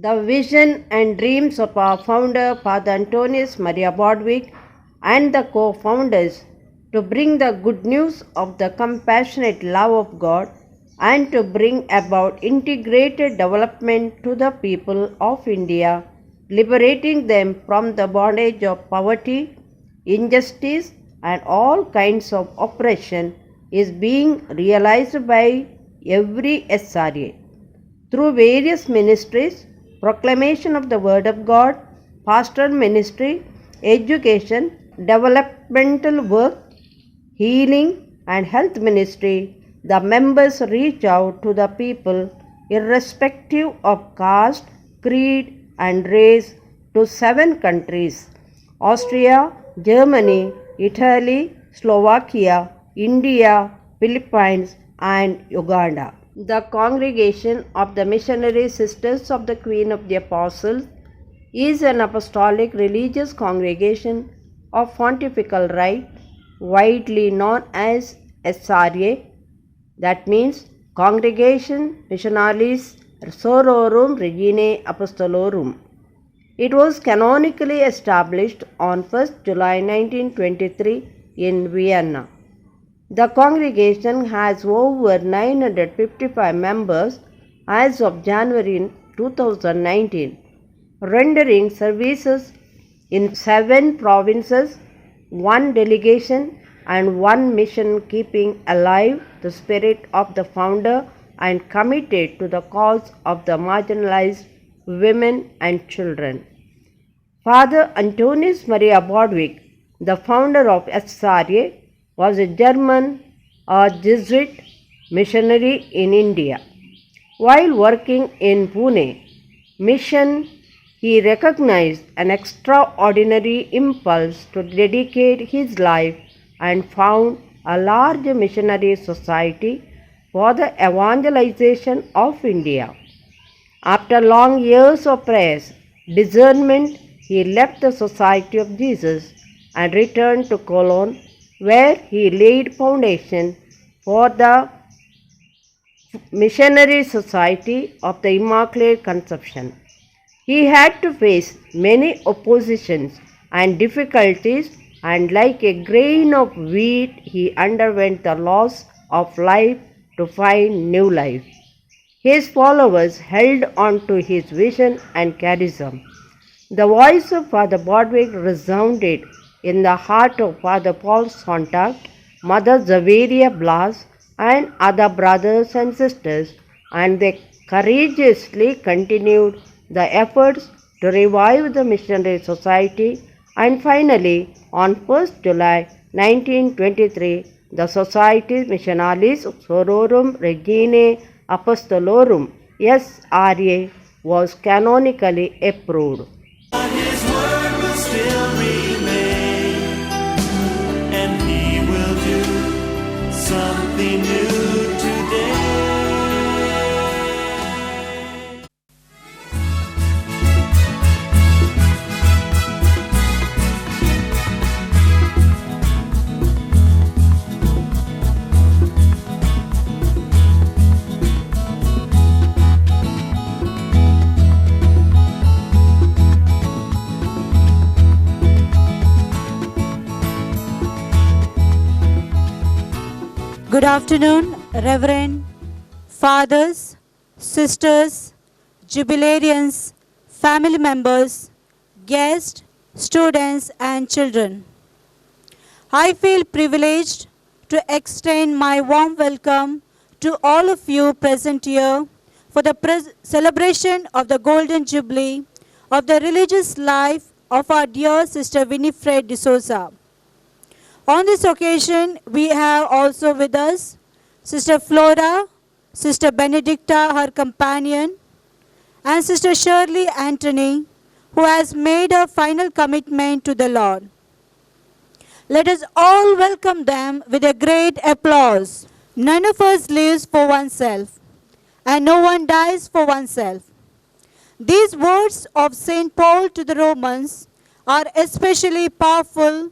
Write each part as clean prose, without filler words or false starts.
The vision and dreams of our founder, Father Antonius Maria Bodwig, and the co-founders to bring the good news of the compassionate love of God and to bring about integrated development to the people of India, liberating them from the bondage of poverty, injustice, and all kinds of oppression is being realized by every SRA through various ministries, proclamation of the Word of God, pastoral ministry, education, developmental work, healing, and health ministry. The members reach out to the people irrespective of caste, creed, and race to 7 countries: Austria, Germany, Italy, Slovakia, India, Philippines, and Uganda. The Congregation of the Missionary Sisters of the Queen of the Apostles is an apostolic religious congregation of pontifical right, widely known as SRA, that means Congregation Missionalis Sorrorum Reginae Apostolorum. It was canonically established on 1st July 1923 in Vienna. The congregation has over 955 members as of January 2019, rendering services in 7 provinces, 1 delegation, and 1 mission, keeping alive the spirit of the founder and committed to the cause of the marginalized women and children. Father Antonius Maria Bodwig, the founder of SRA, was a German Jesuit missionary in India. While working in Pune mission, he recognized an extraordinary impulse to dedicate his life and found a large missionary society for the evangelization of India. After long years of prayers, discernment, he left the Society of Jesus and returned to Cologne, where he laid foundation for the Missionary Society of the Immaculate Conception. He had to face many oppositions and difficulties, and like a grain of wheat, he underwent the loss of life to find new life. His followers held on to his vision and charism. The voice of Father Bodwig resounded in the heart of Father Paul Sontag, Mother Xaveria Blas, and other brothers and sisters, and they courageously continued the efforts to revive the missionary society, and finally, on 1st July 1923, the Societas Missionalis Sorrorum Reginae Apostolorum (SRA) was canonically approved. His word will still remain, and he will do something new today. Good afternoon, Reverend, fathers, sisters, jubilarians, family members, guests, students, and children. I feel privileged to extend my warm welcome to all of you present here for the celebration of the Golden Jubilee of the religious life of our dear Sister Winifred D'Souza. On this occasion, we have also with us Sister Flora, Sister Benedicta, her companion, and Sister Shirley Anthony, who has made a final commitment to the Lord. Let us all welcome them with a great applause. None of us lives for oneself, and no one dies for oneself. These words of St. Paul to the Romans are especially powerful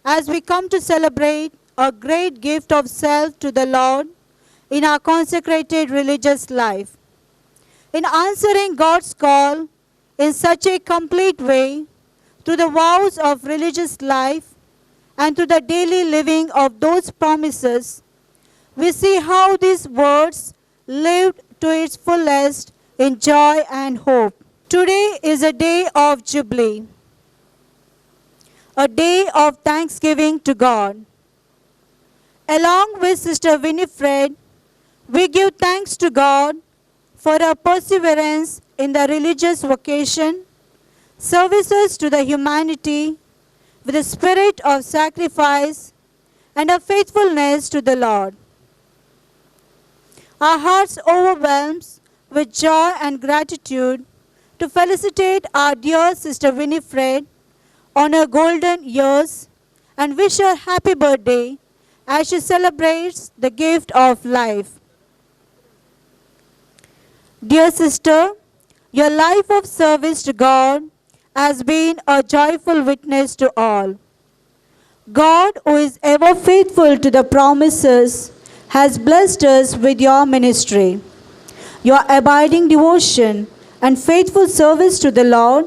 as we come to celebrate a great gift of self to the Lord in our consecrated religious life. In answering God's call in such a complete way through the vows of religious life and through the daily living of those promises, we see how these words lived to its fullest in joy and hope. Today is a day of Jubilee, a day of thanksgiving to God. Along with Sister Winifred, we give thanks to God for her perseverance in the religious vocation, services to the humanity with a spirit of sacrifice, and a faithfulness to the Lord. Our hearts overwhelms with joy and gratitude to felicitate our dear Sister Winifred on her golden years and wish her happy birthday as she celebrates the gift of life. Dear sister, your life of service to God has been a joyful witness to all. God, who is ever faithful to the promises, has blessed us with your ministry. Your abiding devotion and faithful service to the Lord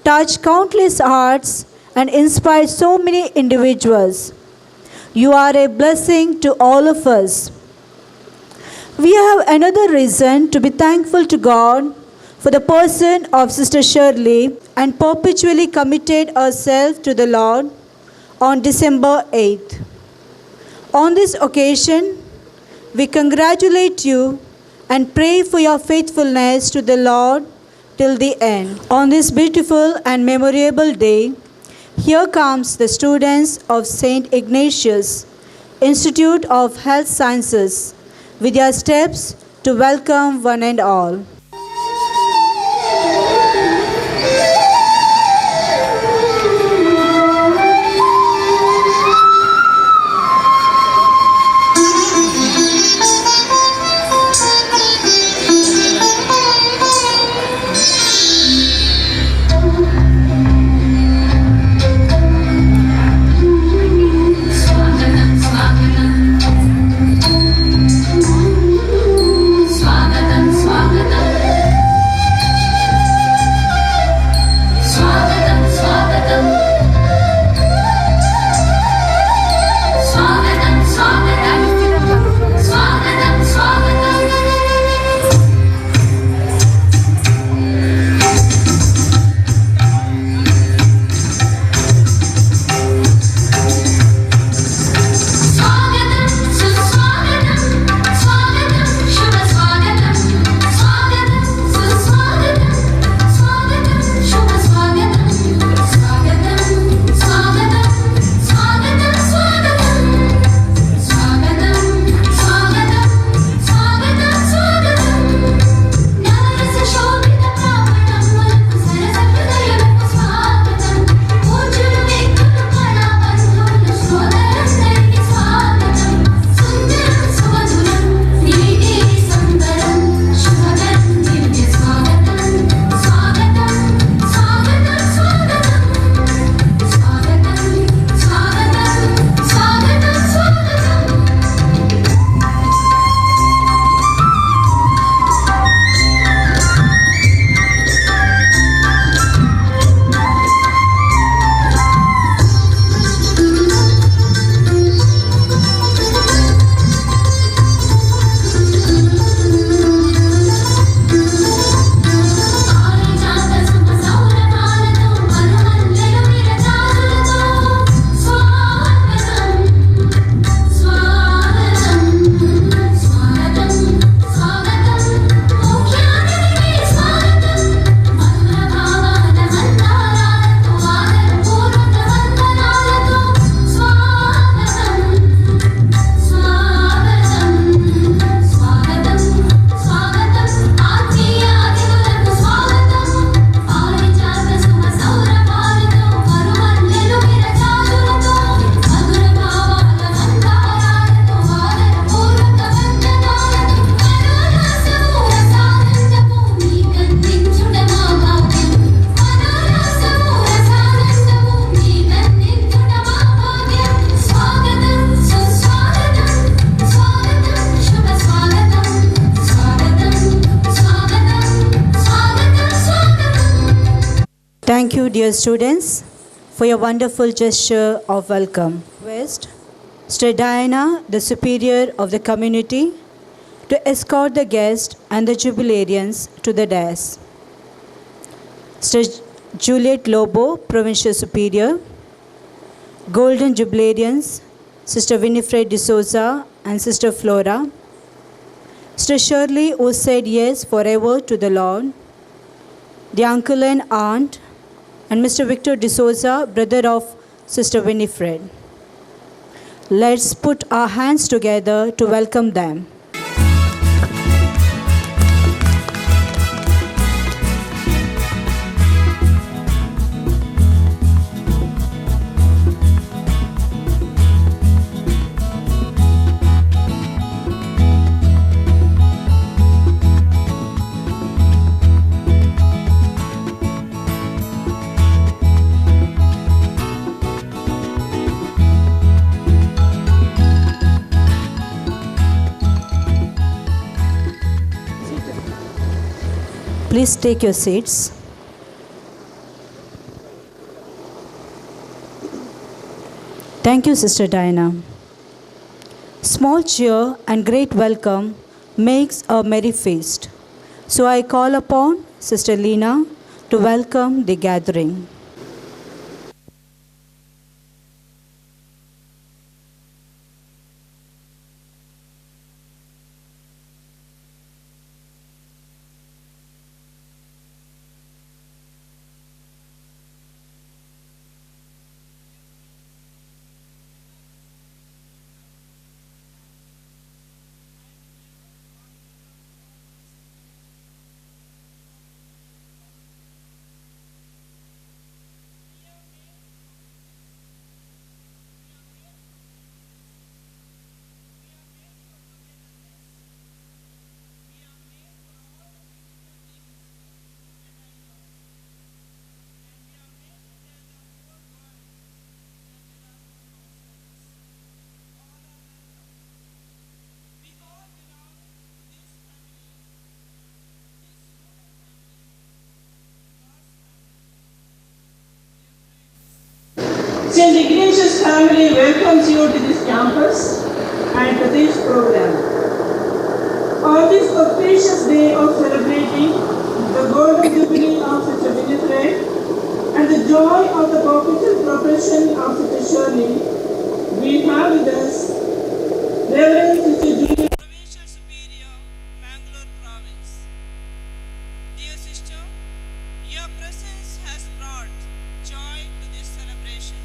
touch countless hearts and inspire so many individuals. You are a blessing to all of us. We have another reason to be thankful to God for the person of Sister Shirley and perpetually committed herself to the Lord on December 8th. On this occasion, we congratulate you and pray for your faithfulness to the Lord till the end. On this beautiful and memorable day, here comes the students of St. Ignatius Institute of Health Sciences with their steps to welcome one and all. Swagatam, swagatam. you, dear students, for your wonderful gesture of welcome. West, Sister Diana, the superior of the community, to escort the guests and the jubilarians to the dais. Sister Juliet Lobo, provincial superior. Golden jubilarians, Sister Winifred D'Souza and Sister Flora. Sister Shirley, who said yes forever to the Lord. The uncle and aunt, and Mr. Victor D'Souza, brother of Sister Winifred. Let's put our hands together to welcome them. Please take your seats. Thank you, Sister Diana. Small cheer and great welcome makes a merry feast. So I call upon Sister Lena to welcome the gathering. St. Ignatius family welcomes you to this campus and to this program. On this auspicious day of celebrating the golden jubilee of Sister Winifred and the joy of the perpetual profession of Sister Shirley, we have with us Reverend Sister Juliet, Provincial Superior, Mangalore Province. Dear sister, your presence has brought joy to this celebration.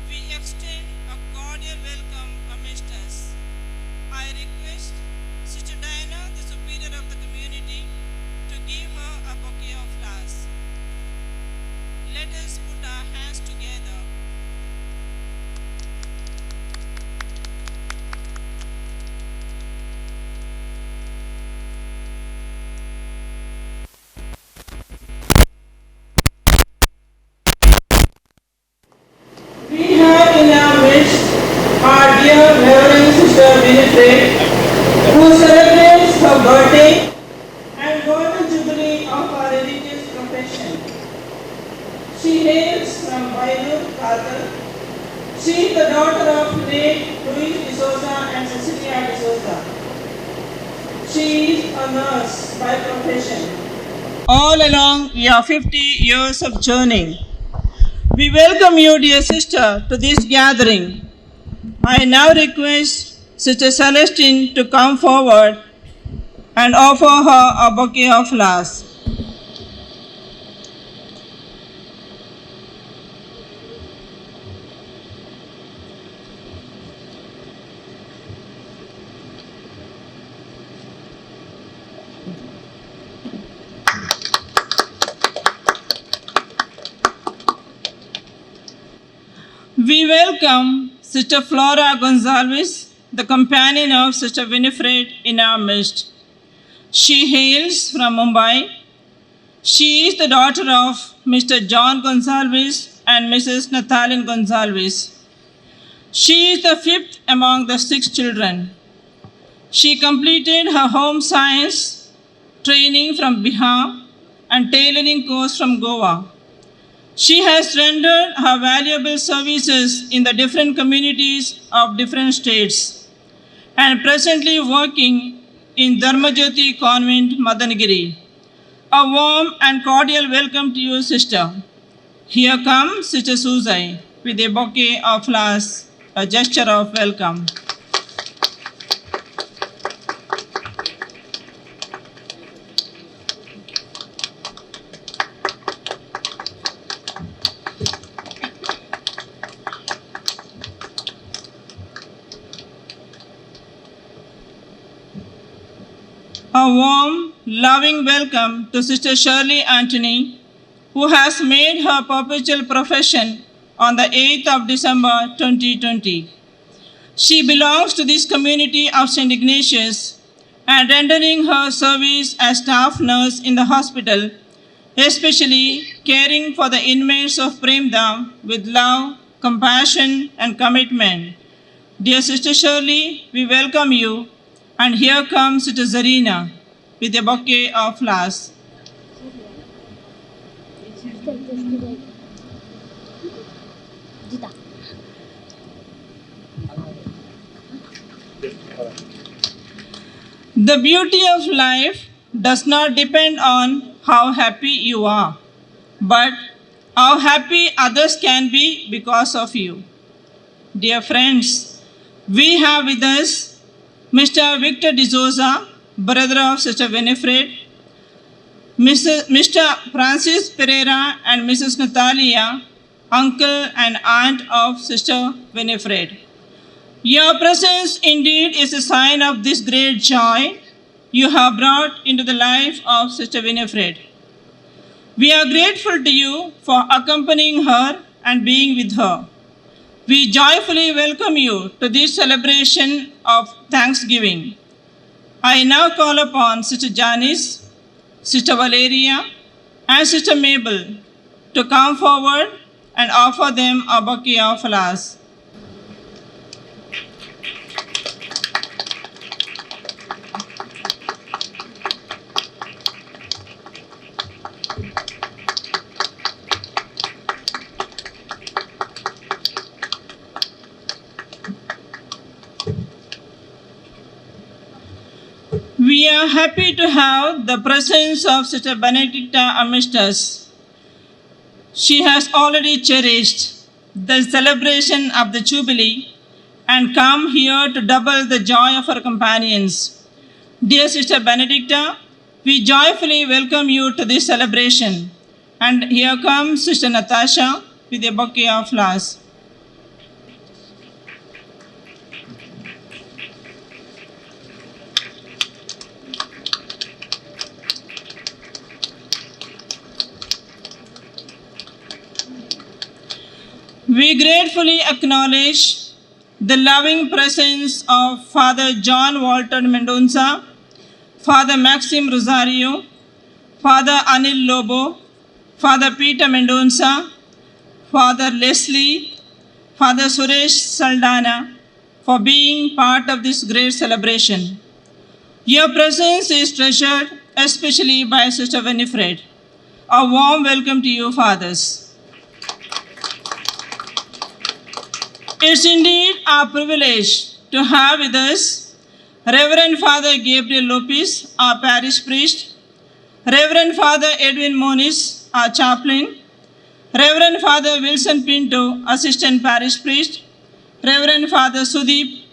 We extend a cordial welcome amidst us. I request Sister Diana, the superior of the community, to give her a bouquet of flowers. Let us put our hands together. We have in our midst our dear Reverend Sister Winifred, who celebrates her birthday and golden jubilee of our religious profession. She hails from Bailur, Kathal. She is the daughter of late Luis D'Souza and Cecilia D'Souza. She is a nurse by profession. All along your 50 years of journey, we welcome you, dear sister, to this gathering. I now request Sister Celestine to come forward and offer her a bouquet of flowers. We welcome Sister Flora Gonzalez, the companion of Sister Winifred, in our midst. She hails from Mumbai. She is the daughter of Mr. John Gonzalez and Mrs. Nathalie Gonzalez. She is the fifth among the 6 children. She completed her home science training from Bihar and tailoring course from Goa. She has rendered her valuable services in the different communities of different states and presently working in Dharmajyoti Convent, Madanagiri. A warm and cordial welcome to you, sister. Here comes Sister Suzai with a bouquet of flowers, a gesture of welcome. A warm, loving welcome to Sister Shirley Anthony, who has made her perpetual profession on the 8th of December 2020. She belongs to this community of St. Ignatius and rendering her service as staff nurse in the hospital, especially caring for the inmates of Premdam with love, compassion, and commitment. Dear Sister Shirley, we welcome you, and here comes Sister Zarina with a bouquet of flowers. The beauty of life does not depend on how happy you are, but how happy others can be because of you. Dear friends, we have with us Mr. Victor D'Souza, brother of Sister Winifred, Mr. Francis Pereira and Mrs. Natalia, uncle and aunt of Sister Winifred. Your presence indeed is a sign of this great joy you have brought into the life of Sister Winifred. We are grateful to you for accompanying her and being with her. We joyfully welcome you to this celebration of Thanksgiving. I now call upon Sister Janice, Sister Valeria, and Sister Mabel to come forward and offer them a bouquet of flowers. We are happy to have the presence of Sister Benedicta amidst us. She has already cherished the celebration of the Jubilee and come here to double the joy of her companions. Dear Sister Benedicta, we joyfully welcome you to this celebration. And here comes Sister Natasha with a bouquet of flowers. We gratefully acknowledge the loving presence of Father John Walter Mendonça, Father Maxim Rosario, Father Anil Lobo, Father Peter Mendonça, Father Leslie, Father Suresh Saldana, for being part of this great celebration. Your presence is treasured, especially by Sister Winifred. A warm welcome to you, Fathers. It's indeed our privilege to have with us Reverend Father Gabriel Lopez, our parish priest, Reverend Father Edwin Moniz, our chaplain, Reverend Father Wilson Pinto, assistant parish priest, Reverend Father Sudeep,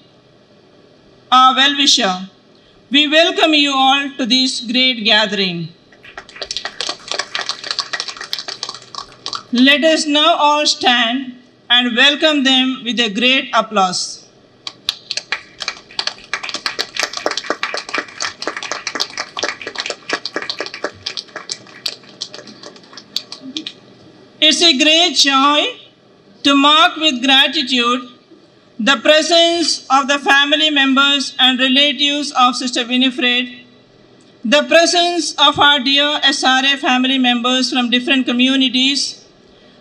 our well-wisher. We welcome you all to this great gathering. Let us now all stand and welcome them with a great applause. It's a great joy to mark with gratitude the presence of the family members and relatives of Sister Winifred, the presence of our dear SRA family members from different communities,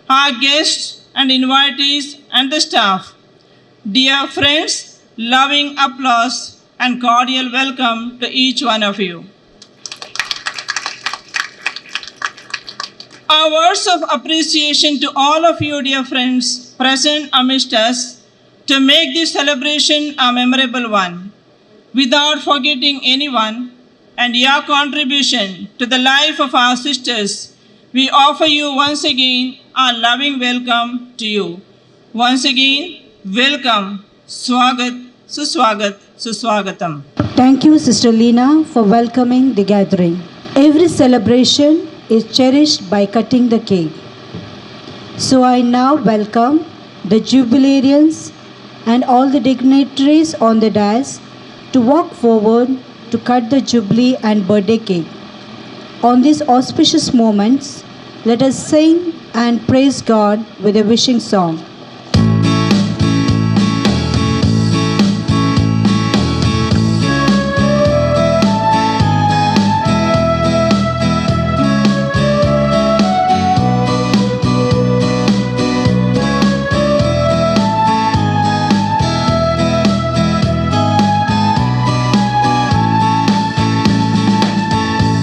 our guests and invitees and the staff. Dear friends, loving applause and cordial welcome to each one of you. Our words of appreciation to all of you, dear friends, present amidst us, to make this celebration a memorable one. Without forgetting anyone and your contribution to the life of our sisters, we offer you once again our loving welcome to you. Once again, welcome, Swagat, Suswagat, Suswagatam. Thank you, Sister Leena, for welcoming the gathering. Every celebration is cherished by cutting the cake. So I now welcome the jubilarians and all the dignitaries on the dais to walk forward to cut the jubilee and birthday cake. On these auspicious moments, let us sing and praise God with a wishing song.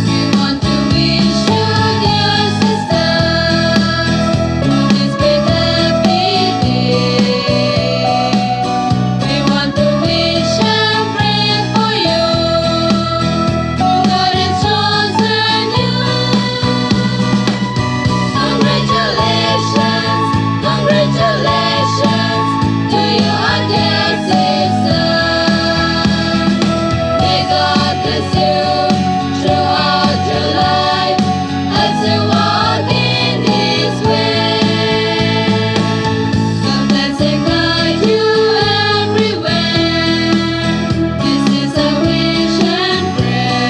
We want to wish you, dear sisters, on this great happy day. We want to wish and pray for you, for God has chosen you. Congratulations, congratulations to you, our dear sisters. May God bless you throughout your life as you walk in His way. God bless and guide you everywhere. This is our wish and prayer.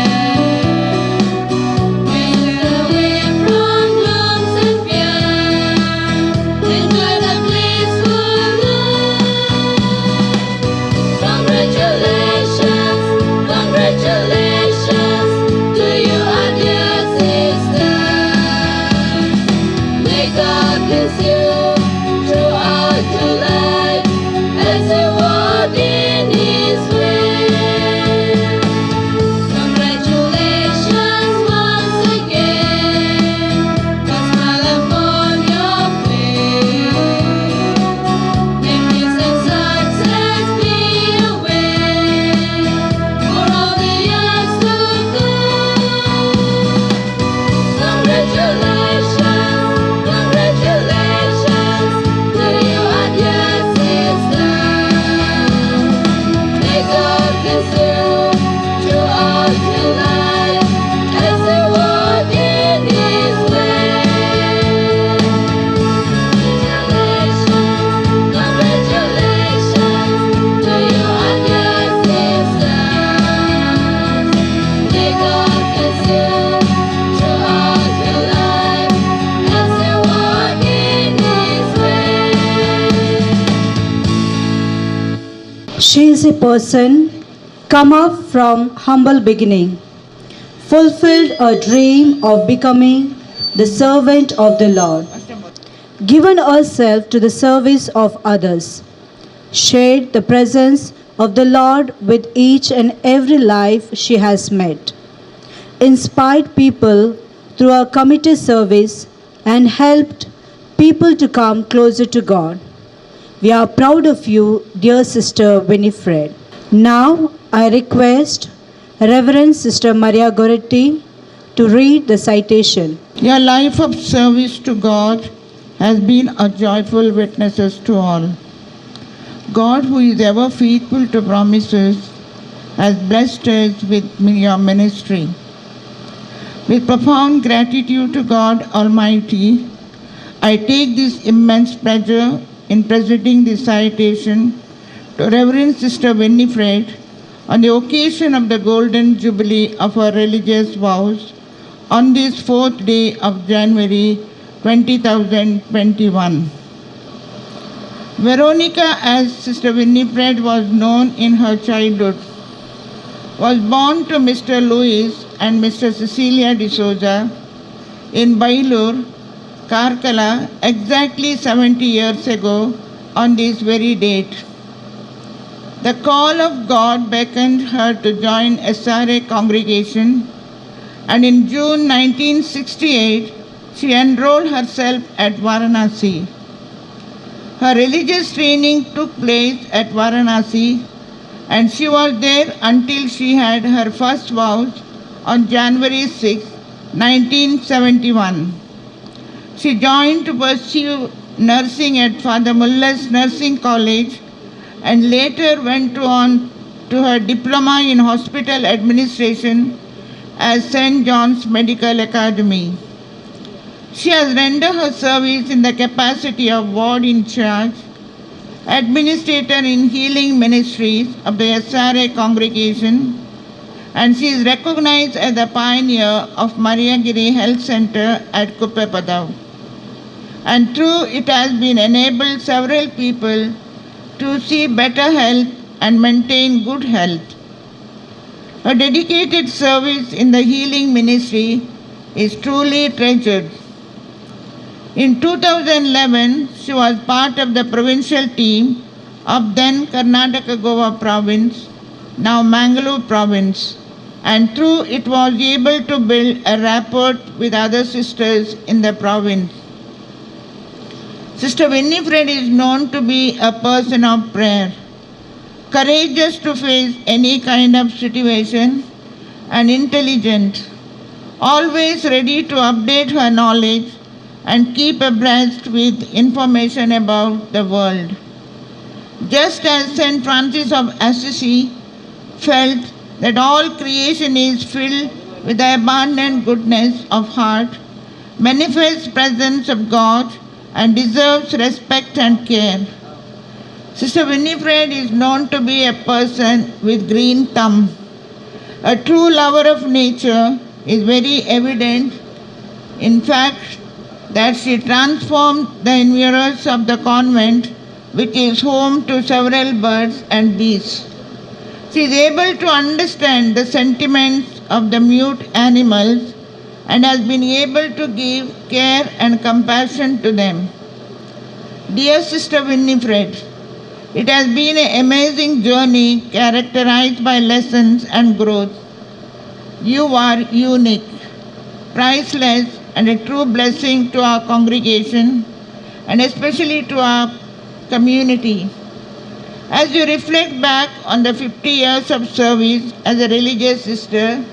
May you away from glooms and fear. Enjoy the blissful life. Congratulations, congratulations to you, our dear sisters. May God bless you throughout your life as you walk in His way. Congratulations once again. God smile upon your face. May peace and success be your way for all the years to come. Congratulations, congratulations to you, our dear sisters. May God bless you throughout your life as you walk in His way. Congratulations to you, our dear sisters. May God bless you throughout your life as you walk in His way. She is a person come up from humble beginning, fulfilled a dream of becoming the servant of the Lord, given herself to the service of others, shared the presence of the Lord with each and every life she has met, inspired people through her committed service, and helped people to come closer to God. We are proud of you, dear Sister Winifred. Now I request Reverend Sister Maria Goretti to read the citation. Your life of service to God has been a joyful witnesses to all. God, who is ever faithful to promises, has blessed us with your ministry. With profound gratitude to God Almighty, I take this immense pleasure in presenting this citation to Reverend Sister Winifred on the occasion of the Golden Jubilee of her religious vows on this 4th day of January 2021. Veronica, as Sister Winifred was known in her childhood, was born to Mr. Louis and Mr. Cecilia D'Souza in Bailur, Karkala, exactly 70 years ago on this very date. The call of God beckoned her to join SRA congregation, and in June 1968, she enrolled herself at Varanasi. Her religious training took place at Varanasi, and she was there until she had her first vows on January 6, 1971. She joined to pursue nursing at Father Muller's Nursing College and later went on to her diploma in hospital administration at St. John's Medical Academy. She has rendered her service in the capacity of ward in charge, administrator in healing ministries of the SRA congregation, and she is recognized as the pioneer of Mariagiri Health Center at Kuppepadam. And through it has been enabled several people to see better health and maintain good health. Her dedicated service in the healing ministry is truly treasured. In 2011, she was part of the provincial team of then Karnataka Goa province, now Mangalore province, and through it was able to build a rapport with other sisters in the province. Sister Winifred is known to be a person of prayer, courageous to face any kind of situation, and intelligent, always ready to update her knowledge and keep abreast with information about the world. Just as St. Francis of Assisi felt that all creation is filled with the abundant goodness of heart, manifest presence of God, and deserves respect and care. Sister Winifred is known to be a person with green thumb. A true lover of nature is very evident. In fact, that she transformed the environs of the convent, which is home to several birds and beasts. She is able to understand the sentiments of the mute animals and has been able to give care and compassion to them. Dear Sister Winifred, it has been an amazing journey characterized by lessons and growth. You are unique, priceless, and a true blessing to our congregation and especially to our community. As you reflect back on the 50 years of service as a religious sister,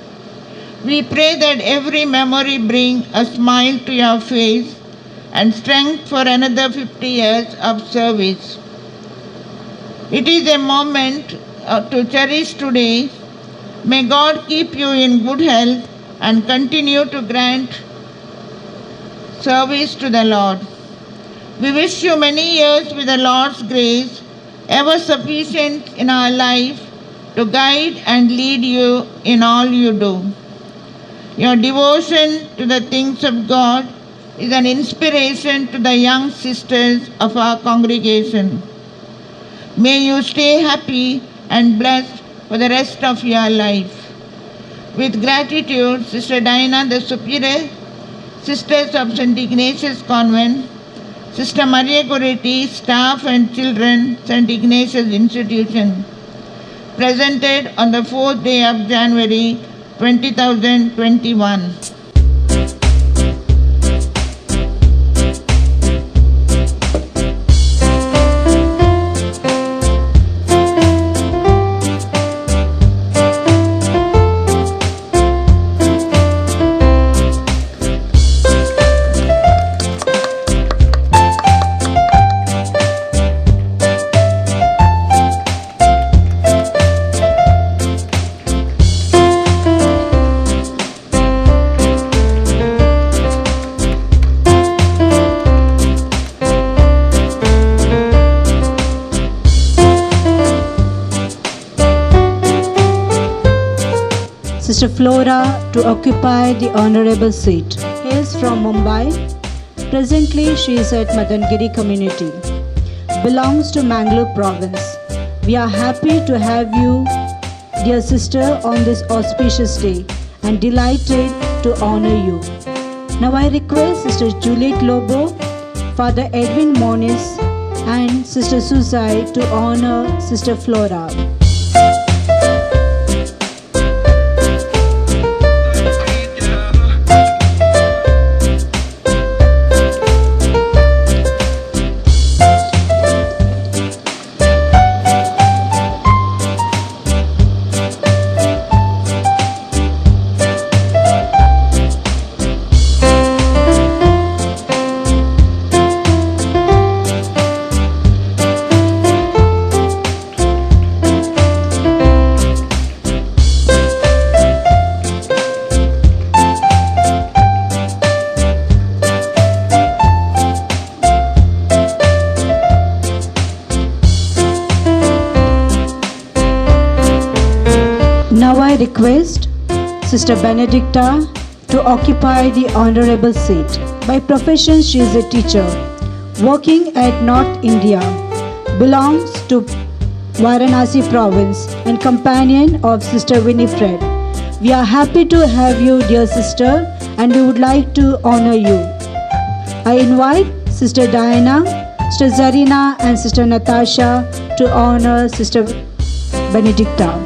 we pray that every memory bring a smile to your face and strength for another 50 years of service. It is a moment to cherish today. May God keep you in good health and continue to grant service to the Lord. We wish you many years with the Lord's grace, ever sufficient in our life to guide and lead you in all you do. Your devotion to the things of God is an inspiration to the young sisters of our congregation. May you stay happy and blessed for the rest of your life. With gratitude, Sister Diana the Superior, Sisters of St. Ignatius Convent, Sister Maria Goretti, staff and children, St. Ignatius Institution, presented on the 4th day of January 2021. Sister Flora to occupy the honorable seat. Hails from Mumbai. Presently, she is at Madangiri community. Belongs to Mangalore province. We are happy to have you, dear sister, on this auspicious day and delighted to honor you. Now I request Sister Juliet Lobo, Father Edwin Moniz, and Sister Suzai to honor Sister Flora. I request Sister Benedicta to occupy the honorable seat. By profession, she is a teacher working at North India, belongs to Varanasi province and companion of Sister Winifred. We are happy to have you, dear sister, and we would like to honor you. I invite Sister Diana, Sister Zarina and Sister Natasha to honor Sister Benedicta.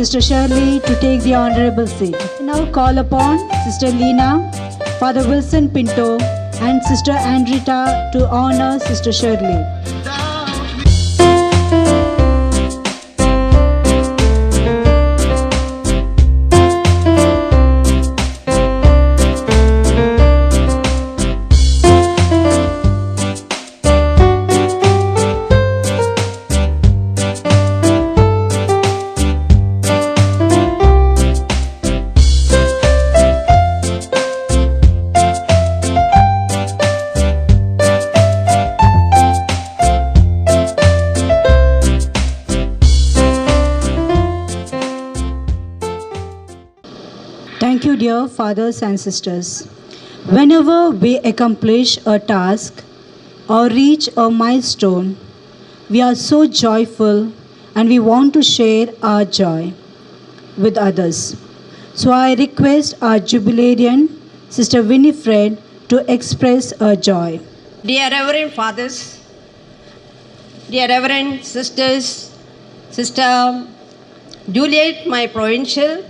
Sister Shirley to take the honorable seat. Now call upon Sister Lena, Father Wilson Pinto and Sister Andrita to honor Sister Shirley. Thank you, dear fathers and sisters. Whenever we accomplish a task or reach a milestone, we are so joyful and we want to share our joy with others. So I request our jubilarian, Sister Winifred, to express her joy. Dear Reverend Fathers, dear Reverend Sisters, Sister Juliet, my provincial,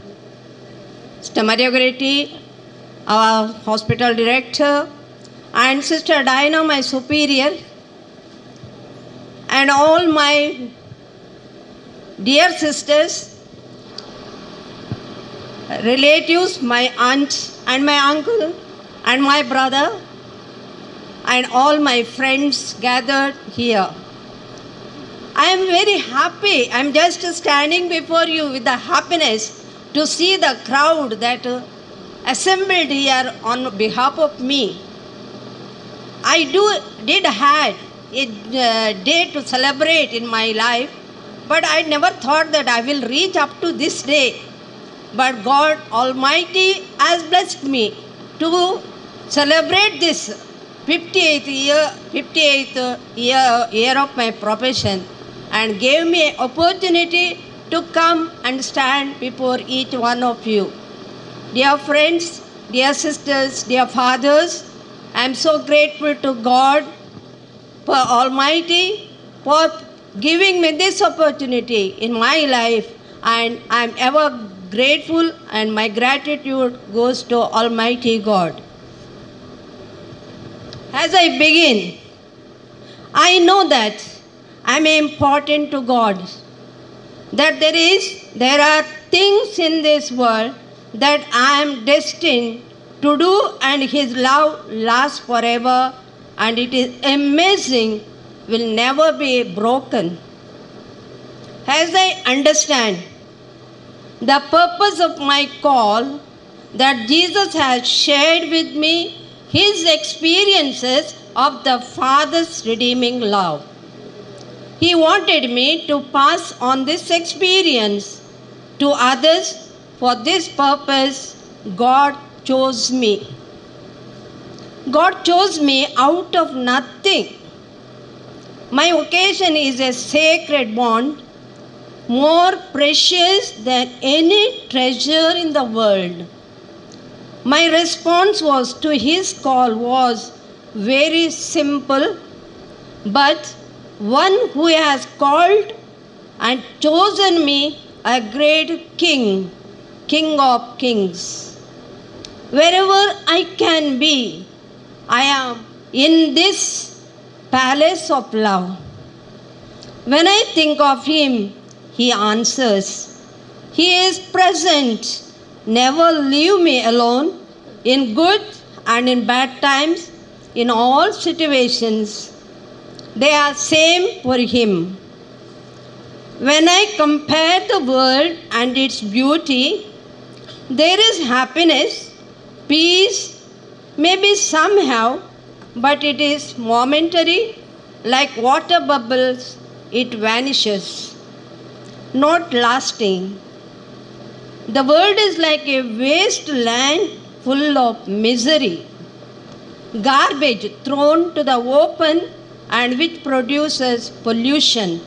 Sister Maria Goretti, our hospital director, and Sister Diana, my superior, and all my dear sisters, relatives, my aunt and my uncle and my brother, and all my friends gathered here. I am very happy. I am just standing before you with the happiness to see the crowd that assembled here on behalf of me. I did had a day to celebrate in my life, but I never thought that I will reach up to this day. But God Almighty has blessed me to celebrate this 58th year of my profession and gave me an opportunity to come and stand before each one of you. Dear friends, dear sisters, dear fathers, I am so grateful to God for Almighty for giving me this opportunity in my life, and I am ever grateful, and my gratitude goes to Almighty God. As I begin, I know that I am important to God, that there are things in this world that I am destined to do, and His love lasts forever, and it is amazing, will never be broken. As I understand the purpose of my call, that Jesus has shared with me His experiences of the Father's redeeming love. He wanted me to pass on this experience to others. For this purpose, God chose me. God chose me out of nothing. My vocation is a sacred bond, more precious than any treasure in the world. My response to His call was very simple, but one who has called and chosen me a great king King of Kings. Wherever I can be, I am in this palace of love. When I think of Him, He answers. He is present. Never leave me alone in good and in bad times, in all situations. They are same for Him. When I compare the world and its beauty, there is happiness, peace, maybe somehow, but it is momentary, like water bubbles, it vanishes, not lasting. The world is like a wasteland full of misery, garbage thrown to the open and which produces pollution.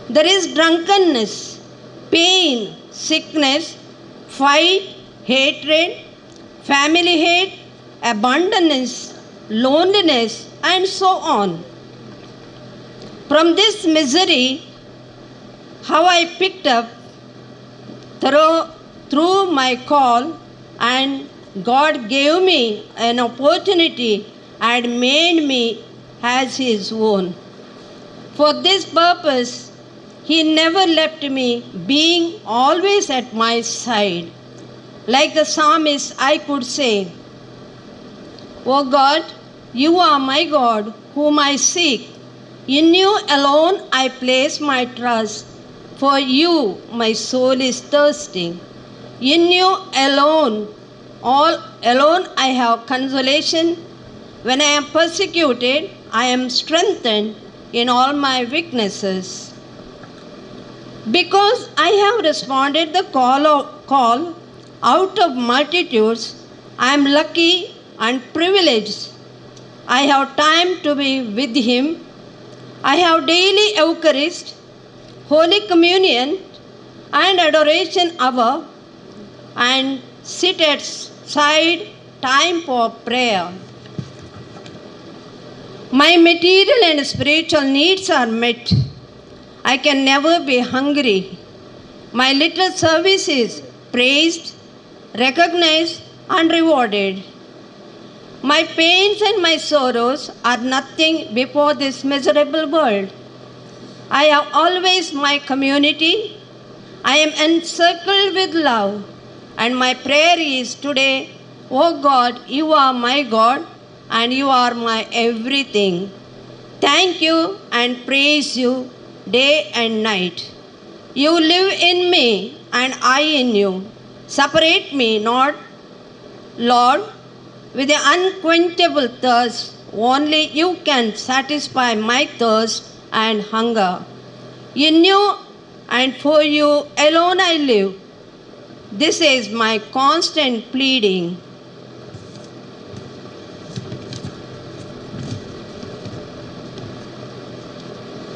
There is drunkenness, pain, sickness, fight, hatred, family hate, abandonment, loneliness, and so on. From this misery, how I picked up through my call, and God gave me an opportunity and made me as His own. For this purpose, He never left me, being always at my side. Like the psalmist, I could say, O God, you are my God, whom I seek. In you alone I place my trust. For you, my soul is thirsting. In you alone, all alone I have consolation. When I am persecuted, I am strengthened in all my weaknesses. Because I have responded the call out of multitudes, I am lucky and privileged. I have time to be with Him. I have daily Eucharist, Holy Communion, and adoration hour, and sit at side time for prayer. My material and spiritual needs are met. I can never be hungry. My little service is praised, recognized, and rewarded. My pains and my sorrows are nothing before this miserable world. I have always my community. I am encircled with love. And my prayer is today, oh God, you are my God and you are my everything. Thank you and praise you day and night. You live in me and I in you. Separate me not, Lord, with the unquenchable thirst. Only you can satisfy my thirst and hunger. In you and for you alone I live. This is my constant pleading.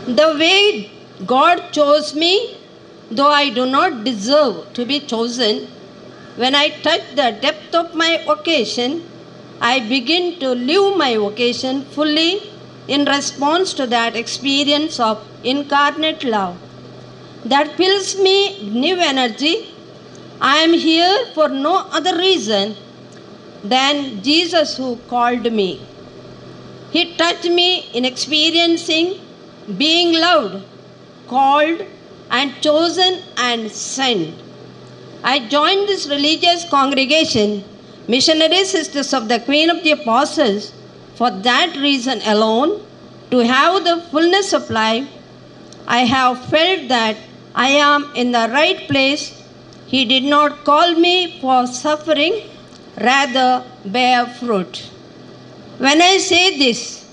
The way God chose me, though I do not deserve to be chosen, when I touch the depth of my vocation, I begin to live my vocation fully in response to that experience of incarnate love that fills me new energy. I am here for no other reason than Jesus who called me. He touched me in experiencing being loved, called, and chosen and sent. I joined this religious congregation, Missionary Sisters of the Queen of the Apostles, for that reason alone, to have the fullness of life. I have felt that I am in the right place. He did not call me for suffering, rather bear fruit. When I say this,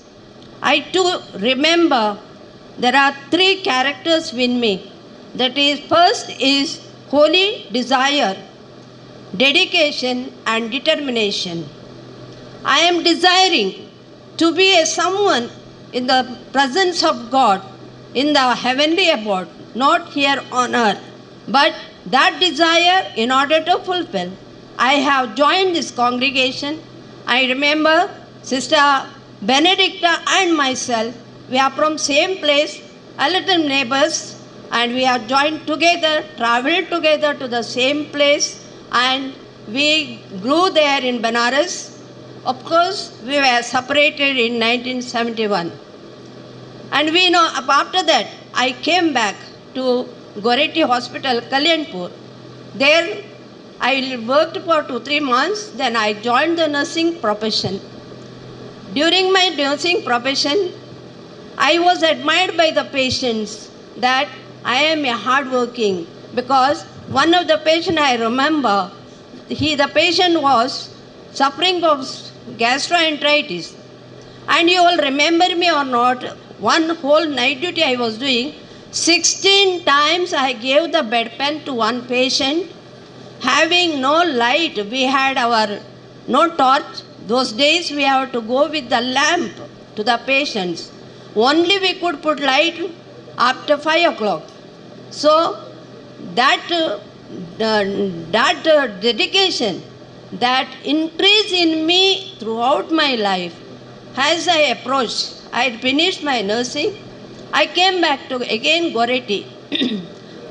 I too remember there are three characters in me. That is, first is holy desire, dedication, and determination. I am desiring to be a someone in the presence of God, in the heavenly abode, not here on earth. But that desire, in order to fulfill, I have joined this congregation. I remember Sister Benedicta and myself, we are from same place, a little neighbors, and we are joined together, traveled together to the same place, and we grew there in Benares. Of course, we were separated in 1971. And we know after that, I came back to Goretti Hospital, Kalyanpur. There, I worked for 2-3 months, then I joined the nursing profession. During my nursing profession, I was admired by the patients that I am a hardworking, because one of the patients I remember, the patient was suffering of gastroenteritis. And you all remember me or not, one whole night duty I was doing, 16 times I gave the bedpan to one patient. Having no light, we had no torch. Those days we have to go with the lamp to the patients. Only we could put light after 5 o'clock. So that dedication, that increase in me throughout my life, as I approached, I had finished my nursing, I came back to again Goretti.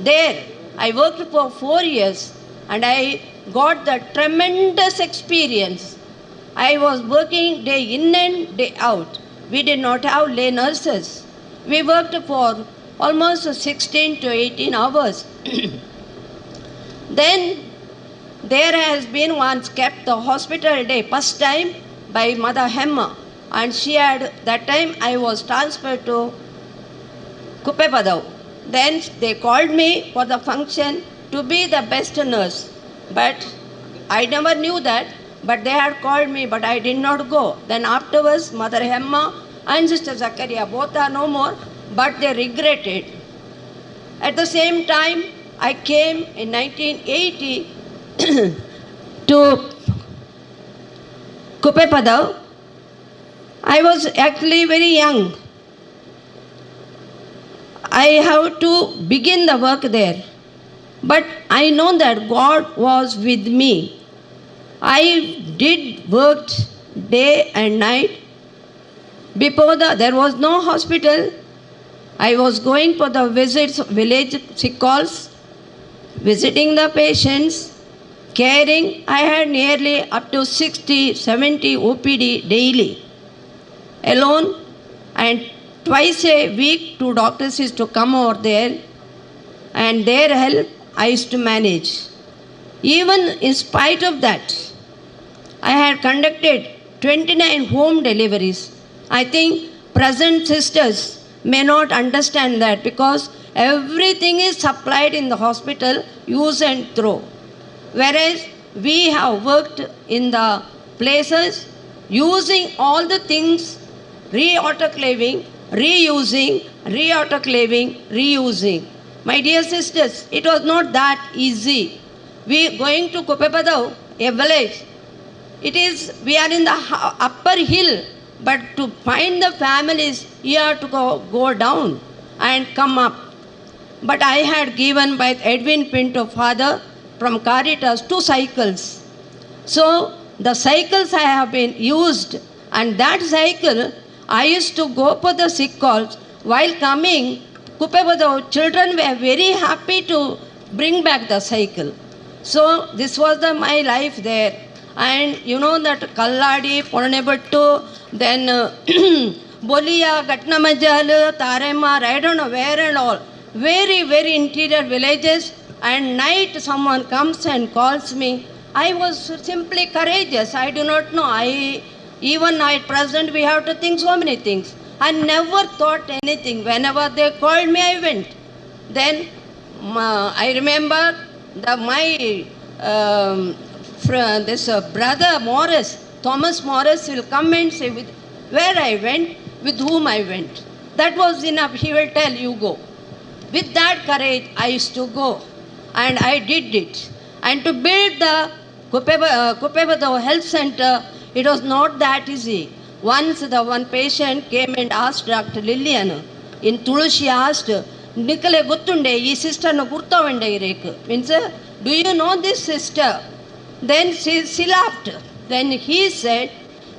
There I worked for 4 years and I got the tremendous experience. I was working day in and day out. We did not have lay nurses. We worked for almost 16 to 18 hours. Then there has been once kept the hospital day, first time by Mother Hemma. And she had, that time I was transferred to Kuppepadau. Then they called me for the function to be the best nurse. But I never knew that. But they had called me, but I did not go. Then afterwards, Mother Hemma and Sister Zakaria both are no more, but they regretted. At the same time, I came in 1980 to Kuppepadau. I was actually very young. I have to begin the work there. But I know that God was with me. I did work day and night. Before there was no hospital. I was going for the visits, village sick calls, visiting the patients, caring. I had nearly up to 60, 70 OPD daily, alone, and twice a week 2 doctors used to come over there, and their help I used to manage. Even in spite of that, I had conducted 29 home deliveries. I think present sisters may not understand that, because everything is supplied in the hospital, use and throw. Whereas we have worked in the places using all the things, re-autoclaving, reusing, re-autoclaving, reusing. My dear sisters, it was not that easy. We going to Kuppepadau, a village. We are in the upper hill, but to find the families, you have to go down and come up. But I had given by Edwin Pinto, father from Caritas, 2 cycles. So the cycles I have been used, and that cycle I used to go for the sick calls. While coming, Kuppepadau children were very happy to bring back the cycle. So this was my life there. And you know that Kalladi, Ponebettu, then Bolia, Gatnamajal, Taremar, I don't know where and all. Very, very interior villages. And night someone comes and calls me. I was simply courageous. I do not know. Even at present we have to think so many things. I never thought anything. Whenever they called me, I went. Then I remember my brother Morris, Thomas Morris, will come and say where I went, with whom I went. That was enough. He will tell you go. With that courage, I used to go. And I did it. And to build the Kuppepadau Health Center, it was not that easy. Once one patient came and asked Dr. Lillian, in Tulu she asked, Nikale Guttunde, ee sister no Gurtavande irek. Means, do you know this sister? Then she laughed. Then he said,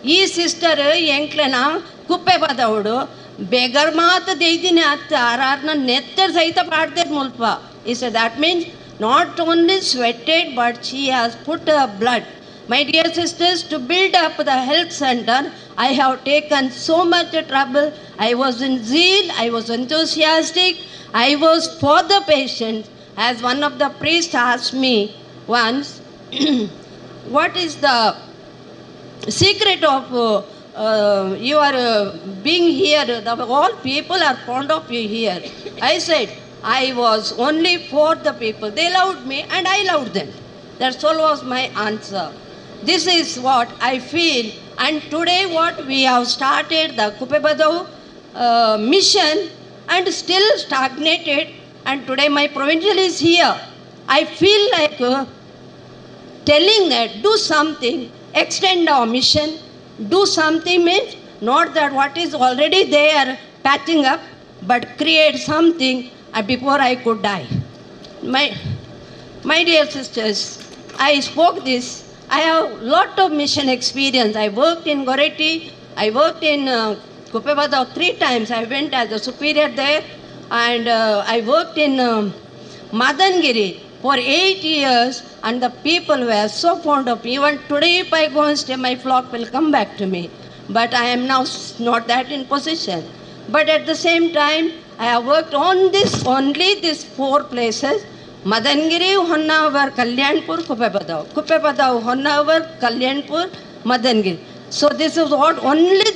ee sister Yanklana Kuppepadaudu, beggar maat deidine at ararna netter saita paadde mulpa. He said that means not only sweated but she has put her blood. My dear sisters, to build up the health center, I have taken so much trouble. I was in zeal, I was enthusiastic, I was for the patient. As one of the priests asked me once, what is the secret of your being here? All people are fond of you here. I said, I was only for the people. They loved me and I loved them. That's all was my answer. This is what I feel. And today what we have started, the Kupebadau mission, and still stagnated. And today my provincial is here. I feel like telling that do something, extend our mission. Do something means not that what is already there patching up, but create something before I could die. My dear sisters, I spoke this. I have lot of mission experience. I worked in Goretti. I worked in Kupebadau 3 times. I went as a superior there. And I worked in Madangiri for 8 years. And the people were so fond of me. Even today if I go and stay, my flock will come back to me. But I am now not that in position. But at the same time, I have worked on only these 4 places. Madangiri, Honnavar, Kalyanpur, Kupebadau. Kupebadau, Honnavar, Kalyanpur, Madangiri. So this is what only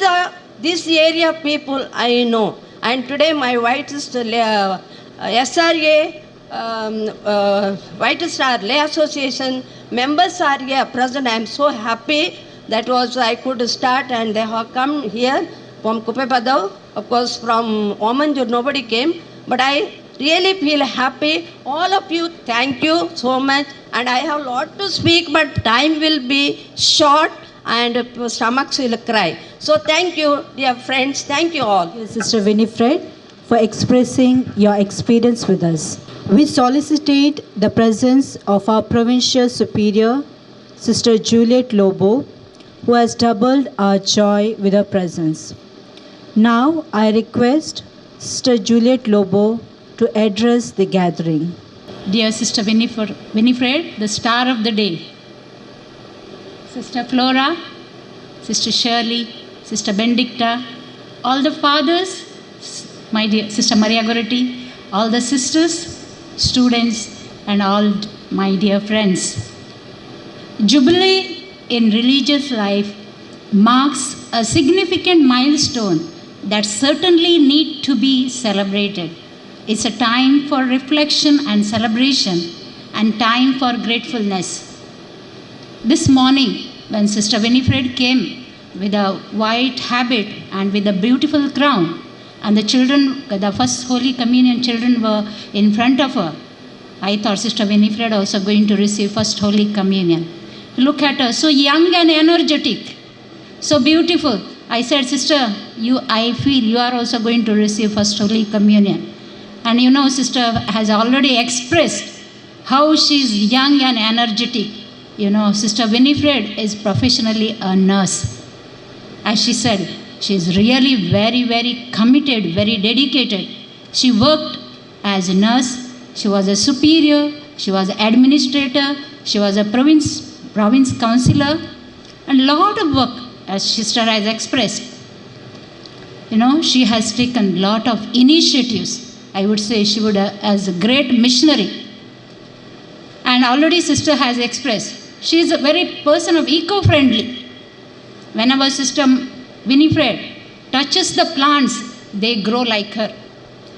this area people I know. And today my White Star SRA, White Star Lay Association members are here present. I am so happy that was I could start and they have come here from Kupebadau. Of course from Omanjur nobody came, but I really feel happy. All of you, thank you so much. And I have a lot to speak, but time will be short and stomachs will cry. So thank you, dear friends. Thank you all. Sister Winifred, for expressing your experience with us. We solicitate the presence of our provincial superior, Sister Juliet Lobo, who has doubled our joy with her presence. Now I request Sister Juliet Lobo to address the gathering. Dear Sister Winifred, the star of the day. Sister Flora, Sister Shirley, Sister Benedicta, all the fathers, my dear Sister Maria Goretti, all the sisters, students, and all my dear friends. Jubilee in religious life marks a significant milestone that certainly need to be celebrated. It's a time for reflection and celebration and time for gratefulness. This morning, when Sister Winifred came with a white habit and with a beautiful crown, and the children, the first Holy Communion children were in front of her, I thought Sister Winifred also going to receive first Holy Communion. Look at her, so young and energetic, so beautiful. I said, Sister, I feel you are also going to receive first Holy Communion. And you know, Sister has already expressed how she is young and energetic. You know, Sister Winifred is professionally a nurse. As she said, she is really very, very committed, very dedicated. She worked as a nurse, she was a superior, she was an administrator, she was a province councillor, and lot of work, as Sister has expressed. You know, she has taken lot of initiatives. I would say she would as a great missionary. And already Sister has expressed, she is a very person of eco-friendly. Whenever Sister Winifred touches the plants, they grow like her.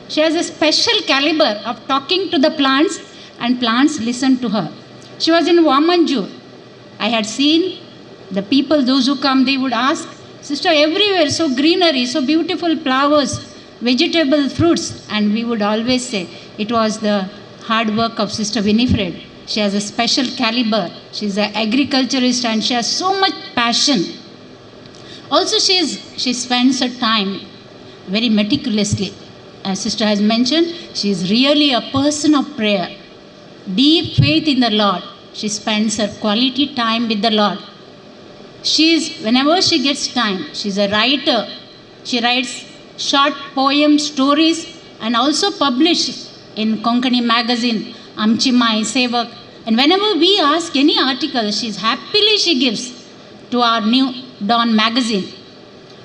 She has a special caliber of talking to the plants and plants listen to her. She was in Wamanjur. I had seen the people, those who come, they would ask, Sister, everywhere so greenery, so beautiful flowers, vegetable fruits, and we would always say it was the hard work of Sister Winifred. She has a special caliber. She is an agriculturist and she has so much passion. Also, she spends her time very meticulously. As Sister has mentioned, she is really a person of prayer. Deep faith in the Lord. She spends her quality time with the Lord. Whenever she gets time, she's a writer. She writes short poem stories and also published in Konkani magazine, Amchi Mai Sevak. And whenever we ask any article, she gives to our new Dawn magazine.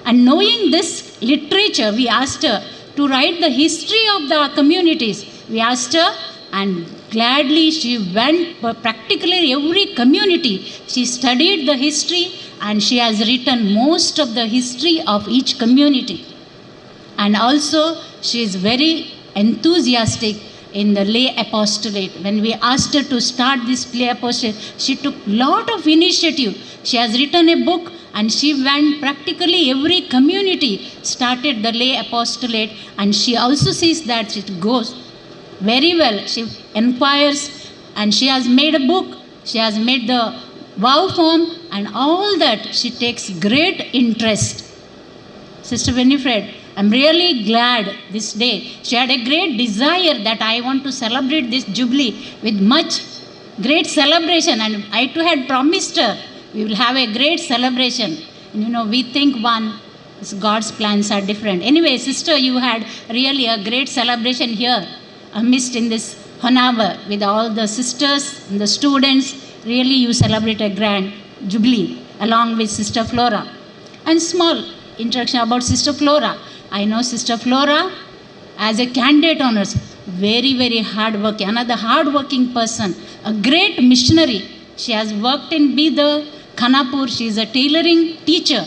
And knowing this literature, we asked her to write the history of the communities. We asked her, and gladly she went for practically every community. She studied the history and she has written most of the history of each community. And also she is very enthusiastic in the lay apostolate. When we asked her to start this lay apostolate, she took lot of initiative. She has written a book and she went practically every community, started the lay apostolate, and she also sees that it goes very well. She inquires and she has made a book, she has made the vow form, and all that she takes great interest. Sister Winifred, I'm really glad this day. She had a great desire that I want to celebrate this Jubilee with much great celebration, and I too had promised her we will have a great celebration. And we think God's plans are different. Anyway, sister, you had really a great celebration here amidst in this Honavar with all the sisters and the students. Really, you celebrate a grand Jubilee along with Sister Flora. And small introduction about Sister Flora. I know Sister Flora as a candidate on us, very, very hardworking, another hardworking person, a great missionary. She has worked in Bidar, Khanapur. She is a tailoring teacher.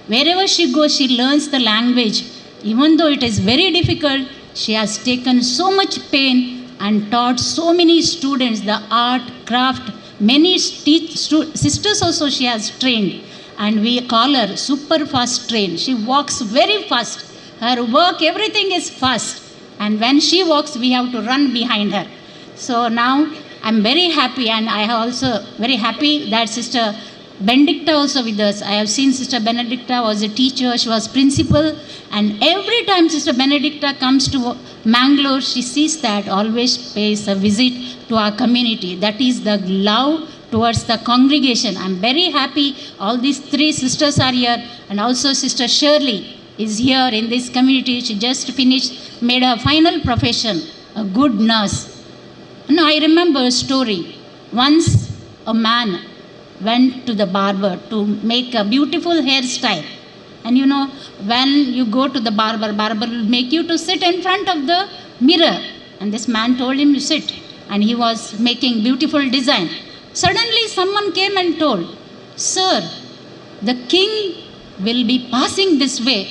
Wherever she goes, she learns the language. Even though it is very difficult, she has taken so much pain and taught so many students the art, craft. Many sisters also she has trained. And we call her super fast trained. She walks very fast. Her work, everything is fast. And when she walks, we have to run behind her. So now I'm very happy, and I am also very happy that Sister Benedicta also with us. I have seen Sister Benedicta was a teacher, she was principal, and every time Sister Benedicta comes to Mangalore, she sees that, always pays a visit to our community. That is the love towards the congregation. I'm very happy all these three sisters are here, and also Sister Shirley is here in this community. She just finished, made her final profession, a good nurse. Now I remember a story. Once a man went to the barber to make a beautiful hairstyle. And when you go to the barber will make you to sit in front of the mirror. And this man told him to sit. And he was making beautiful design. Suddenly someone came and told, "Sir, the king will be passing this way."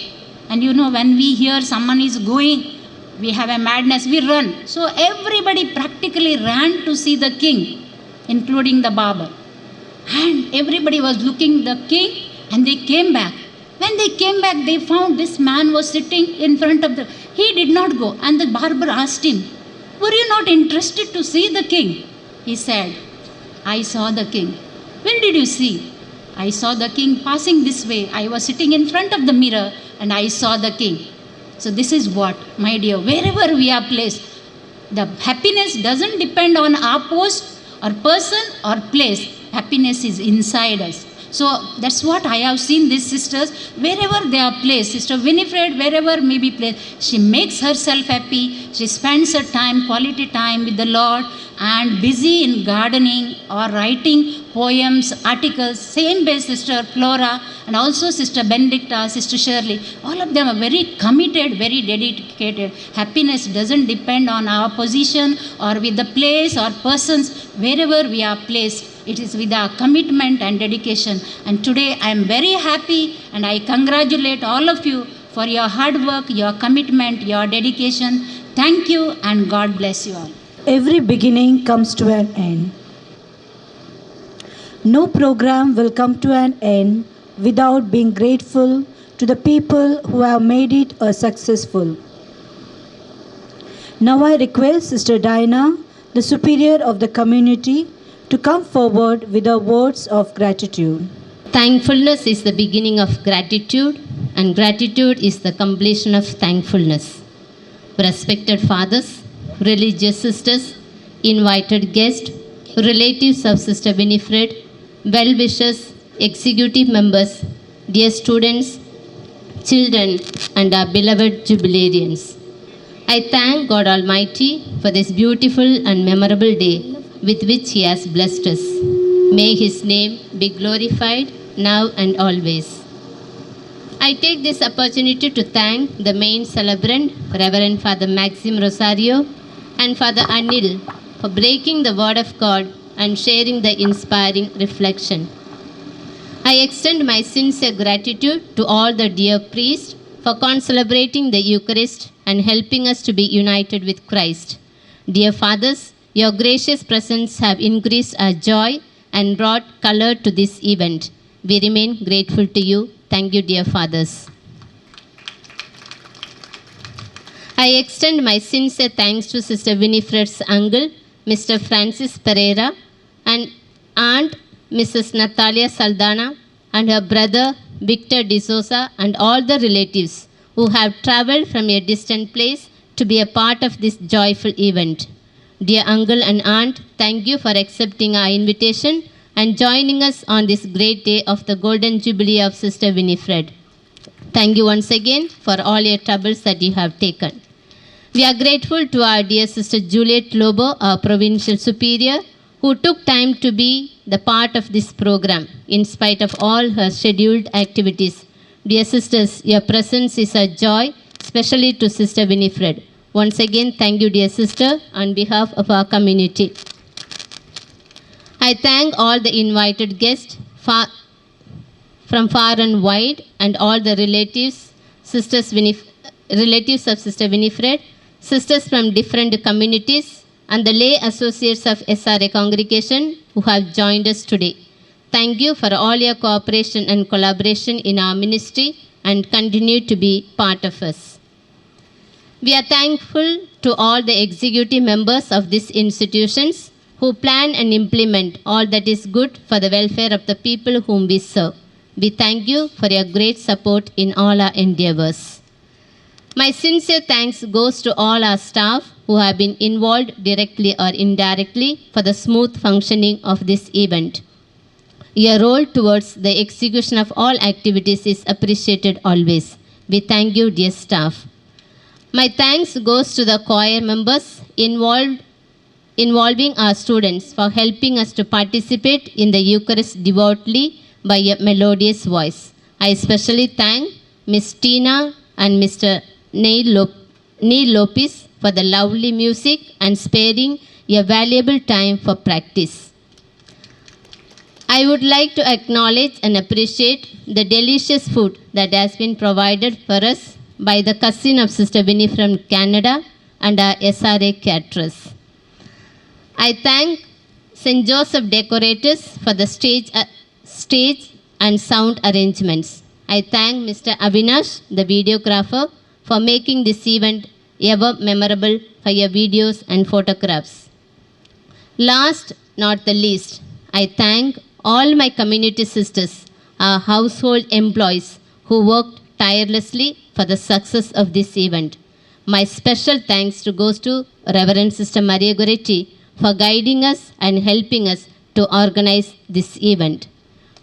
And when we hear someone is going, we have a madness, we run. So everybody practically ran to see the king, including the barber. And everybody was looking the king, and they came back. When they came back, they found this man was sitting in front of he did not go. And the barber asked him, "Were you not interested to see the king?" He said, "I saw the king." "When did you see?" "I saw the king passing this way. I was sitting in front of the mirror and I saw the king." So this is what, my dear, wherever we are placed, the happiness doesn't depend on our post or person or place. Happiness is inside us. So that's what I have seen these sisters, wherever they are placed. Sister Winifred, wherever may be placed, she makes herself happy. She spends her time, quality time with the Lord, and busy in gardening or writing poems, articles. Same way Sister Flora and also Sister Benedicta, Sister Shirley, all of them are very committed, very dedicated. Happiness doesn't depend on our position or with the place or persons. Wherever we are placed, it is with our commitment and dedication. And today I am very happy, and I congratulate all of you for your hard work, your commitment, your dedication. Thank you, and God bless you all. Every beginning comes to an end. No program will come to an end without being grateful to the people who have made it a successful. Now I request Sister Diana, the superior of the community, to come forward with her words of gratitude. Thankfulness is the beginning of gratitude, and gratitude is the completion of thankfulness. Respected fathers, religious sisters, invited guests, relatives of Sister Winifred, well-wishers, executive members, dear students, children, and our beloved jubilarians. I thank God Almighty for this beautiful and memorable day with which He has blessed us. May His name be glorified now and always. I take this opportunity to thank the main celebrant, Reverend Father Maxim Rosario, and Father Anil for breaking the Word of God and sharing the inspiring reflection. I extend my sincere gratitude to all the dear priests for concelebrating the Eucharist and helping us to be united with Christ. Dear fathers, your gracious presence have increased our joy and brought color to this event. We remain grateful to you. Thank you, dear fathers. I extend my sincere thanks to Sister Winifred's uncle, Mr. Francis Pereira, and aunt, Mrs. Natalia Saldana, and her brother, Victor D'Souza, and all the relatives who have traveled from a distant place to be a part of this joyful event. Dear uncle and aunt, thank you for accepting our invitation and joining us on this great day of the Golden Jubilee of Sister Winifred. Thank you once again for all your troubles that you have taken. We are grateful to our dear Sister Juliet Lobo, our Provincial Superior, who took time to be the part of this program in spite of all her scheduled activities. Dear sisters, your presence is a joy, especially to Sister Winifred. Once again, thank you, dear sister, on behalf of our community. I thank all the invited guests from far and wide, and all the relatives of Sister Winifred, sisters from different communities, and the lay associates of SRA congregation who have joined us today. Thank you for all your cooperation and collaboration in our ministry and continue to be part of us. We are thankful to all the executive members of these institutions who plan and implement all that is good for the welfare of the people whom we serve. We thank you for your great support in all our endeavors. My sincere thanks goes to all our staff who have been involved directly or indirectly for the smooth functioning of this event. Your role towards the execution of all activities is appreciated always. We thank you, dear staff. My thanks goes to the choir members involving our students for helping us to participate in the Eucharist devoutly by a melodious voice. I especially thank Miss Tina and Mr. Neil Lopez for the lovely music and sparing a valuable time for practice. I would like to acknowledge and appreciate the delicious food that has been provided for us by the cousin of Sister Winnie from Canada and our SRA caterers. I thank St. Joseph Decorators for the stage and sound arrangements. I thank Mr. Avinash, the videographer, for making this event ever memorable for your videos and photographs. Last, not the least, I thank all my community sisters, our household employees who worked tirelessly for the success of this event. My special thanks goes to Reverend Sister Maria Goretti for guiding us and helping us to organize this event.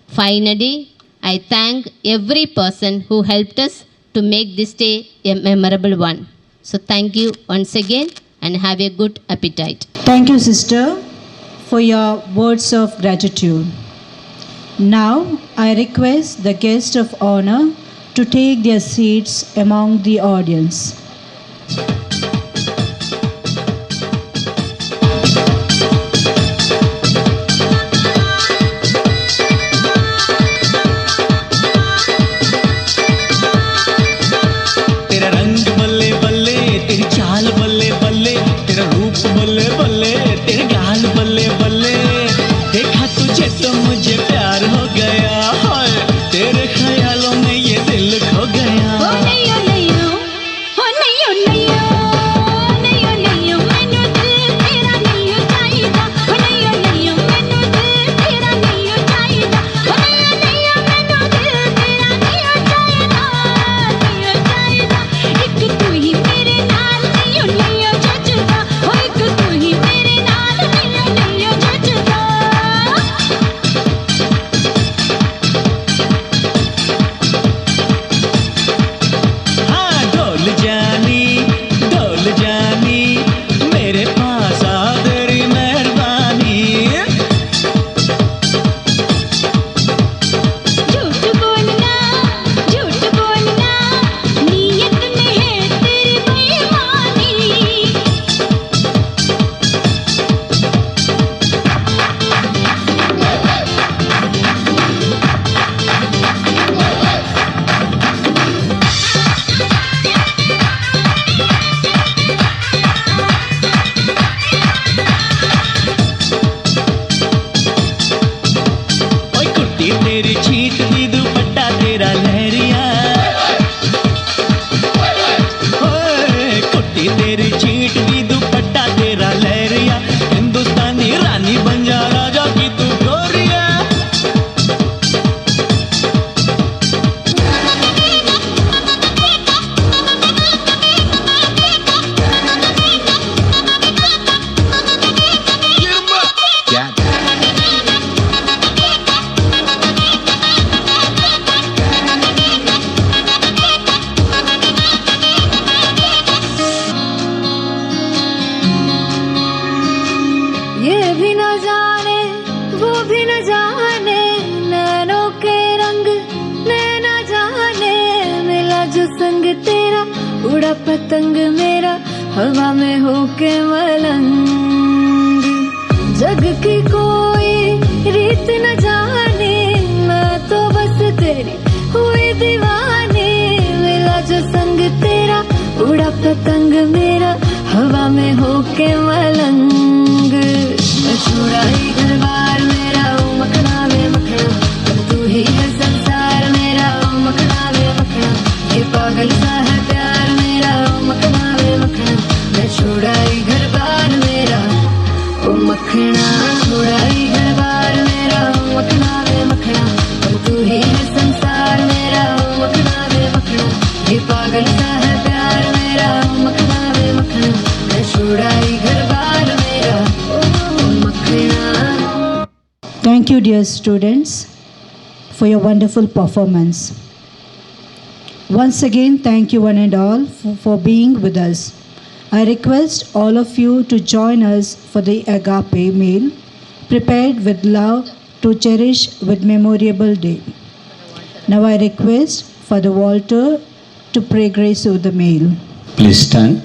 Finally, I thank every person who helped us to make this day a memorable one. So thank you once again and have a good appetite. Thank you, sister, for your words of gratitude. Now, I request the guests of honor to take their seats among the audience. तेरा रंग बल्ले बल्ले, तेरी चाल बल्ले बल्ले, तेरा रूप बल्ले बल्ले, तेरे गाल बल्ले बल्ले। देखा तुझे तो मुझे प्यार हो गया, हाय तेरे ख्यालों में ये दिल खो गया। Oh, nayo, nayo. Oh, nayo, nayo. भी न जाने नैनों के रंग, नैना जाने मिला जो संग तेरा, उड़ा पतंग मेरा हवा में होके मलंग। जग की कोई रीत न जाने, मैं तो बस तेरी हुई दीवानी, मिला जो संग तेरा, उड़ा पतंग मेरा हवा में होके मलंग। मैं छुड़ाई घर बार मेरा, ओ मखना वे मखना, अब तू ही है संसार मेरा, ओ मखना वे मखना, ये पागल सा है प्यार मेरा, ओ मखना वे मखना। मैं छुड़ाई घर बार मेरा, ओ मखना, छुड़ाई घर बार मेरा, ओ मखना वे मखना, अब तू ही है संसार मेरा, ओ मखना वे मखना, ये पागल सा है प्यार मेरा, ओ मखना वे मखना। मैं छुड़ाई घर बार मेरा, ओ मखना। Thank you, dear students, for your wonderful performance. Once again, thank you one and all for being with us. I request all of you to join us for the agape meal, prepared with love to cherish with memorable day. Now I request Father Walter to pray grace over the meal. Please stand.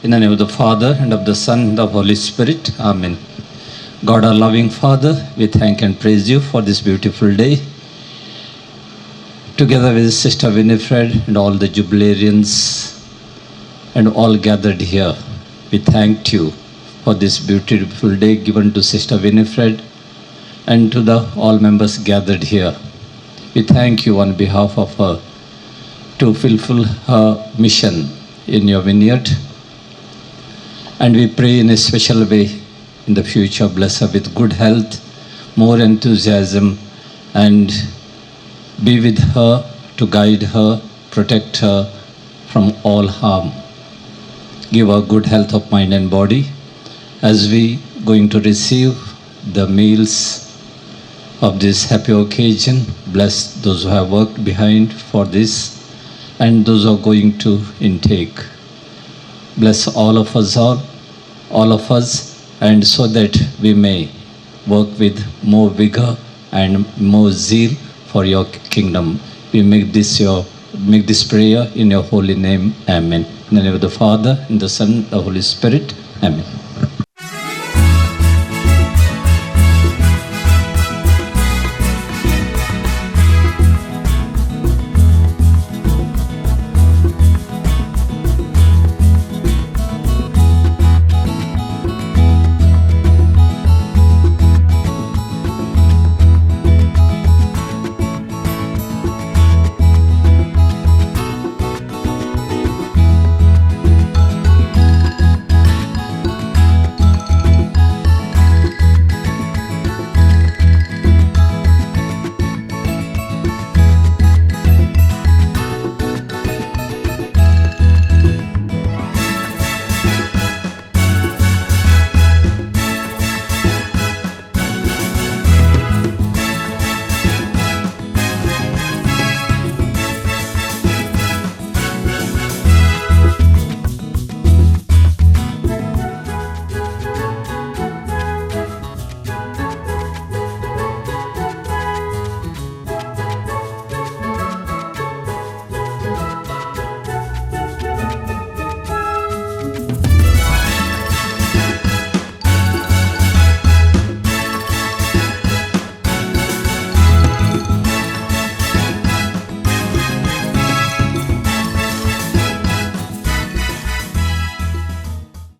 In the name of the Father, and of the Son, and of the Holy Spirit. Amen. God, our loving Father, we thank and praise you for this beautiful day. Together with Sister Winifred and all the jubilarians and all gathered here, we thank you for this beautiful day given to Sister Winifred and to the all members gathered here. We thank you on behalf of her to fulfill her mission in your vineyard. And we pray in a special way in the future, bless her with good health, more enthusiasm, and be with her to guide her, protect her from all harm. Give her good health of mind and body as we going to receive the meals of this happy occasion. Bless those who have worked behind for this and those who are going to intake. Bless all of us, and so that we may work with more vigor and more zeal for your kingdom. We make this prayer in your holy name. Amen. In the name of the Father, and the Son, and the Holy Spirit. Amen.